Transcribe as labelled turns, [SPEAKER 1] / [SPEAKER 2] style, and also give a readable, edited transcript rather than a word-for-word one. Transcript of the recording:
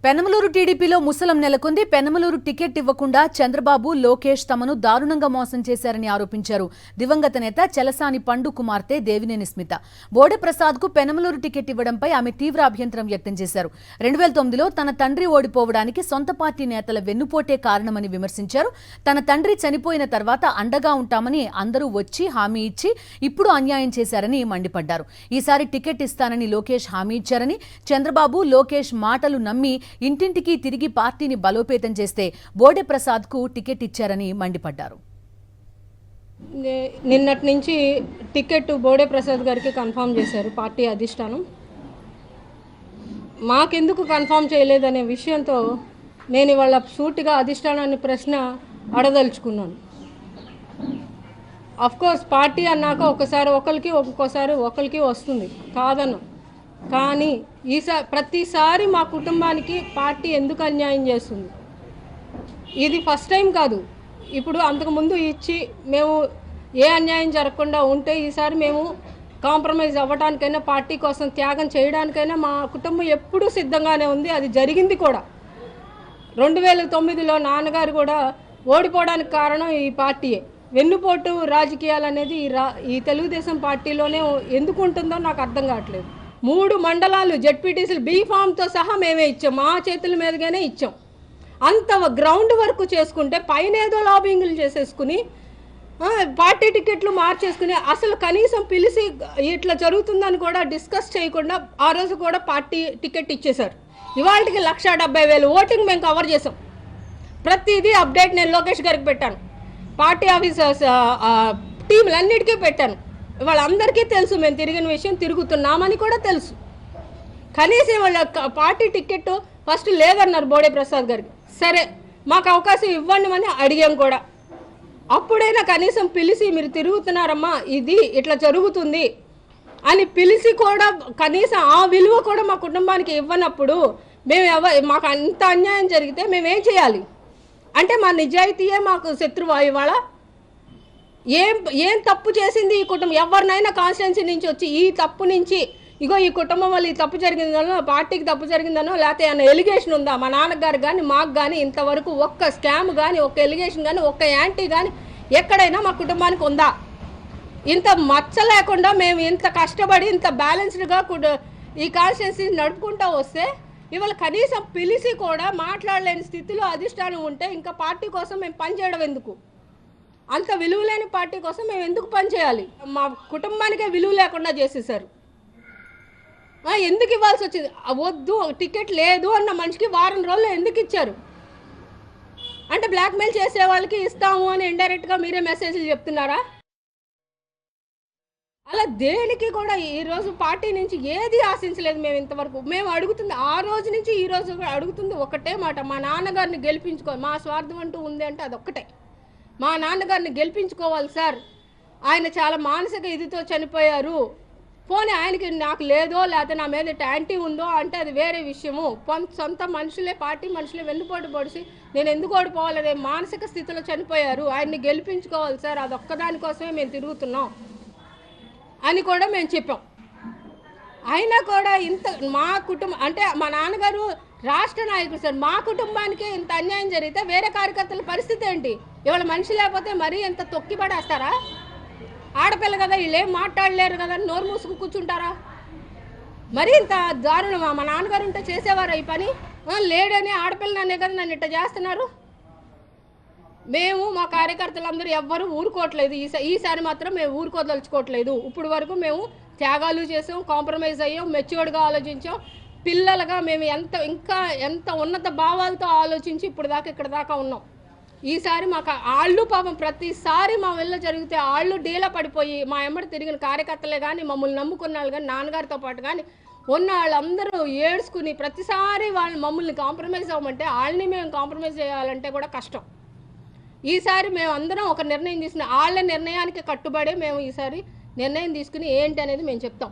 [SPEAKER 1] పెనమలూరు టీడీపీలో ముసలం నెలకొంది. పెనమలూరు టికెట్ ఇవ్వకుండా చంద్రబాబు, లోకేష్ తమను దారుణంగా మోసం చేశారని ఆరోపించారు దివంగత నేత చలసాని పండు కుమార్తె దేవినేని స్మిత. బోడే ప్రసాద్ కు పెనమలూరు టికెట్ ఇవ్వడంపై ఆమె తీవ్ర అభ్యంతరం వ్యక్తం చేశారు. 2009లో తన తండ్రి ఓడిపోవడానికి సొంత పార్టీ నేతల వెన్నుపోటే కారణమని విమర్శించారు. తన తండ్రి చనిపోయిన తర్వాత అండగా ఉంటామని అందరూ వచ్చి హామీ ఇచ్చి ఇప్పుడు అన్యాయం చేశారని మండిపడ్డారు. ఈసారి టికెట్ ఇస్తానని లోకేష్ హామీ ఇచ్చారని, చంద్రబాబు, లోకేష్ మాటలు నమ్మి ఇంటింటికి తిరిగి పార్టీని బలోపేతం చేస్తే బోడే ప్రసాద్ కు టికెట్ ఇచ్చారని మండిపడ్డారు.
[SPEAKER 2] నిన్నటి నుంచి టికెట్ బోడే ప్రసాద్ గారికి కన్ఫర్మ్ చేశారు పార్టీ అధిష్టానం. మాకెందుకు కన్ఫర్మ్ చేయలేదనే విషయంతో నేను ఇవాళ సూటిగా అధిష్టానాన్ని ప్రశ్న అడదలుచుకున్నాను. అఫ్కోర్స్ పార్టీ అన్నాక ఒకసారి ఒకరికి, ఒక్కొక్కసారి ఒకరికి వస్తుంది కాదను, కానీ ప్రతిసారి మా కుటుంబానికి పార్టీ ఎందుకు అన్యాయం చేస్తుంది? ఇది ఫస్ట్ టైం కాదు. ఇప్పుడు అంతకుముందు ఇచ్చి మేము ఏ అన్యాయం జరగకుండా ఉంటే ఈసారి మేము కాంప్రమైజ్ అవ్వడానికైనా, పార్టీ కోసం త్యాగం చేయడానికైనా మా కుటుంబం ఎప్పుడూ సిద్ధంగానే ఉంది. అది జరిగింది కూడా. 2009లో నాన్నగారు కూడా ఓడిపోవడానికి కారణం ఈ పార్టీయే. వెన్నుపోటు రాజకీయాలు అనేది ఈ తెలుగుదేశం పార్టీలోనే ఎందుకు ఉంటుందో నాకు అర్థం కావట్లేదు. 3 మండలాలు జెడ్పీటీసీలు బీ ఫామ్తో సహా మేమే ఇచ్చాం, మా చేతుల మీదుగానే ఇచ్చాం. అంత గ్రౌండ్ వర్క్ చేసుకుంటే పైన ఏదో లాబింగ్లు చేసేసుకుని పార్టీ టికెట్లు మార్చేసుకుని అసలు కనీసం పిలిచి ఇట్లా జరుగుతుందని కూడా డిస్కస్ చేయకుండా ఆ రోజు కూడా పార్టీ టికెట్ ఇచ్చేశారు. ఇవాళకి 1,70,000 ఓటింగ్ మేము కవర్ చేసాం. ప్రతిదీ అప్డేట్ నేను లోకేష్ గారికి పెట్టాను, పార్టీ ఆఫీసర్స్ టీంలన్నిటికీ పెట్టాను. వాళ్ళందరికీ తెలుసు మేము తిరిగిన విషయం, తిరుగుతున్నామని కూడా తెలుసు. కనీసం వాళ్ళ పార్టీ టికెట్ ఫస్ట్ లేదన్నారు బోడే ప్రసాద్ గారికి. సరే మాకు అవకాశం ఇవ్వండి అని అడిగాం కూడా. అప్పుడైనా కనీసం పిలిచి మీరు తిరుగుతున్నారమ్మా, ఇది ఇట్లా జరుగుతుంది అని పిలిచి కూడా కనీసం ఆ విలువ కూడా మా కుటుంబానికి ఇవ్వనప్పుడు మాకు అంత అన్యాయం జరిగితే మేమేం చేయాలి? అంటే మా నిజాయితీయే మాకు శత్రువా? ఇవాళ ఏం తప్పు చేసింది ఈ కుటుంబం? ఎవరినైనా కాన్స్టిట్యున్సీ నుంచి వచ్చి ఈ తప్పు నుంచి ఇగో ఈ కుటుంబం వల్ల ఈ తప్పు జరిగిందనో, పార్టీకి తప్పు జరిగిందనో, లేకపోతే ఏమైనా ఎలిగేషన్ ఉందా మా నాన్నగారు కానీ మాకు కానీ? ఇంతవరకు ఒక్క స్కామ్ కానీ, ఒక్క ఎలిగేషన్ కానీ, ఒక్క యాంటీ కానీ ఎక్కడైనా మా కుటుంబానికి ఉందా? ఇంత మచ్చ లేకుండా మేము ఇంత కష్టపడి ఇంత బ్యాలెన్స్డ్గా ఈ కాన్స్టిట్యున్సీ నడుపుకుంటూ వస్తే ఇవాళ కనీసం పిలిచి కూడా మాట్లాడలేని స్థితిలో అధిష్టానం ఉంటే ఇంకా పార్టీ కోసం మేము పనిచేయడం ఎందుకు? అంత విలువ లేని పార్టీ కోసం మేము ఎందుకు పనిచేయాలి? మా కుటుంబానికే విలువ లేకుండా చేసేసారు. ఎందుకు ఇవ్వాల్సి వచ్చింది? వద్దు, టికెట్ లేదు అన్న మనిషికి వారం రోజులు ఎందుకు ఇచ్చారు? అంటే బ్లాక్మెయిల్ చేసే వాళ్ళకి ఇస్తాము అని ఇండైరెక్ట్గా మీరే మెసేజ్లు చెప్తున్నారా? అలా దేనికి కూడా ఈరోజు పార్టీ నుంచి ఏది ఆశించలేదు మేము ఇంతవరకు. మేము అడుగుతుంది ఆ రోజు నుంచి ఈ రోజు కూడా అడుగుతుంది ఒకటే మాట, మా నాన్నగారిని గెలిపించుకోవాలి. మా స్వార్థం అంటూ ఉంది అంటే అదొక్కటే, మా నాన్నగారిని గెలిపించుకోవాలి సార్. ఆయన చాలా మానసిక ఇదితో చనిపోయారు. పోనీ ఆయనకి నాకు లేదో లేకపోతే నా మీద యాంటీ ఉందో అంటే అది వేరే విషయము. సొంత మనుషులే, పార్టీ మనుషులే వెన్నుపోటు పొడిచి నేను ఎందుకు ఓడిపోవాలనే మానసిక స్థితిలో చనిపోయారు. ఆయన్ని గెలిపించుకోవాలి సార్, అదొక్కదానికోసమే మేము తిరుగుతున్నాం అని కూడా మేము చెప్పాం. అయినా కూడా ఇంత మా కుటుంబం అంటే మా నాన్నగారు రాష్ట్ర నాయకుడు సార్, మా కుటుంబానికి ఇంత అన్యాయం జరిగితే వేరే కార్యకర్తల పరిస్థితి ఏంటి? ఇవాళ మనిషి లేకపోతే మరీ ఎంత తొక్కి పడేస్తారా? ఆడపిల్ల కదా, వీళ్ళు ఏం మాట్లాడలేరు కదా, నోరు మూసుకు కూర్చుంటారా? మరీ ఇంత దారుణమా? మా నాన్నగారు ఉంటే చేసేవారు ఈ పని? లేడని ఆడపిల్లనే కదా నన్ను ఇట్లా చేస్తున్నారు. మేము మా కార్యకర్తలందరూ ఎవ్వరూ ఊరుకోవట్లేదు. ఈసారి మాత్రం మేము ఊరుకోదలుచుకోవట్లేదు. ఇప్పుడు వరకు మేము త్యాగాలు చేసాం, కాంప్రమైజ్ అయ్యాం, మెచ్యూర్డ్గా ఆలోచించాం. పిల్లలుగా మేము ఎంత ఉన్నత భావాలతో ఆలోచించి ఇప్పుడు దాకా ఇక్కడ దాకా ఉన్నాం. ఈసారి మాకు ఆళ్ళు పాపం ప్రతిసారి మా వల్ల జరిగితే ఆళ్ళు డీలా పడిపోయి మా ఎమ్మడి తిరిగిన కార్యకర్తలే కానీ, మమ్మల్ని నమ్ముకున్న వాళ్ళు కానీ, నాన్నగారితో పాటు కానీ ఉన్న వాళ్ళందరూ ఏడ్చుకుని ప్రతిసారి వాళ్ళు మమ్మల్ని కాంప్రమైజ్ అవ్వమంటే వాళ్ళని మేము కాంప్రమైజ్ చేయాలంటే కూడా కష్టం. ఈసారి మేము అందరం ఒక నిర్ణయం తీసుకుని వాళ్ళ నిర్ణయానికి కట్టుబడి మేము ఈసారి నిర్ణయం తీసుకుని ఏంటి అనేది మేము చెప్తాం.